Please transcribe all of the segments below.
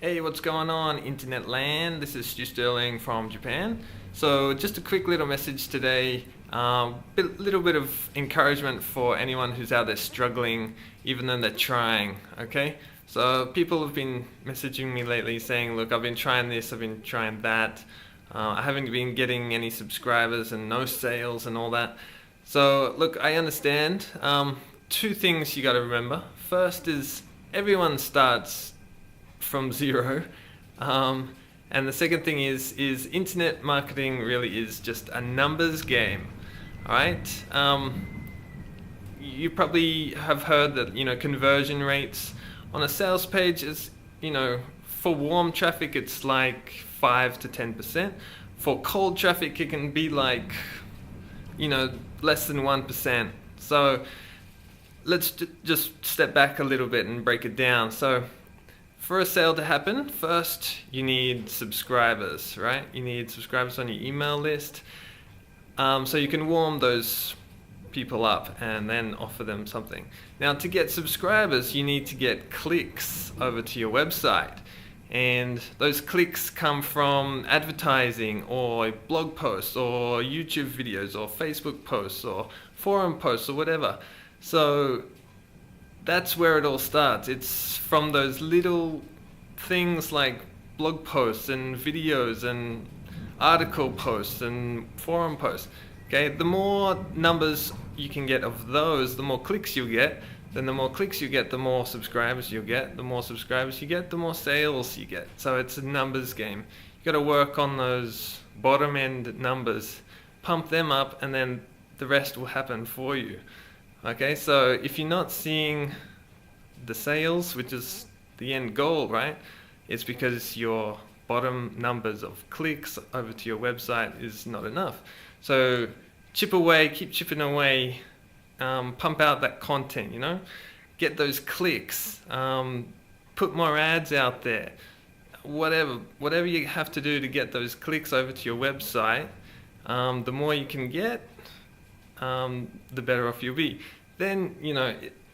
Hey, what's going on, internet land? This is Stu Sterling from Japan. So just a quick little message today, little bit of encouragement for anyone who's out there struggling, even though they're trying, okay? So people have been messaging me lately saying, look, I've been trying this, I've been trying that. I haven't been getting any subscribers and no sales and all that. So look, I understand. Two things you got to remember. First is everyone starts from zero, and the second thing is internet marketing really is just a numbers game. All right. You probably have heard that conversion rates on a sales page is for warm traffic it's like 5 to 10%. For cold traffic it can be like less than 1%. So let's just step back a little bit and break it down. So for a sale to happen, first you need subscribers, right? You need subscribers on your email list, so you can warm those people up and then offer them something. Now, to get subscribers, you need to get clicks over to your website, and those clicks come from advertising or blog posts or YouTube videos or Facebook posts or forum posts or whatever. So that's where it all starts. It's from those little things like blog posts and videos and article posts and forum posts. Okay, the more numbers you can get of those, the more clicks you get. Then the more clicks you get, the more subscribers you get. The more subscribers you get, the more sales you get. So it's a numbers game. You got to work on those bottom end numbers, pump them up, and then the rest will happen for you. Okay, so if you're not seeing the sales, which is the end goal, right? It's because your bottom numbers of clicks over to your website is not enough. So chip away, keep chipping away, pump out that content, get those clicks, put more ads out there, whatever you have to do to get those clicks over to your website. The more you can get, the better off you'll be. Then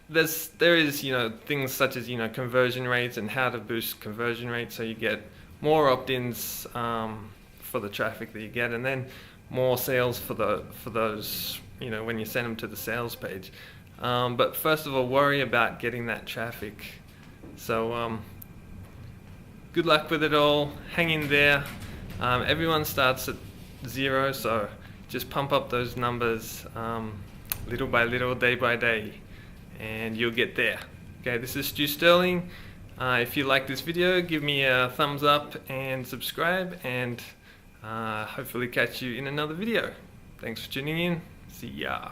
there is things such as conversion rates and how to boost conversion rates so you get more opt-ins for the traffic that you get, and then more sales for those when you send them to the sales page. But first of all, worry about getting that traffic. So good luck with it all. Hang in there. Everyone starts at zero, so just pump up those numbers little by little, day by day, and you'll get there. Okay, this is Stu Sterling. If you like this video, give me a thumbs up and subscribe, and hopefully catch you in another video. Thanks for tuning in. See ya.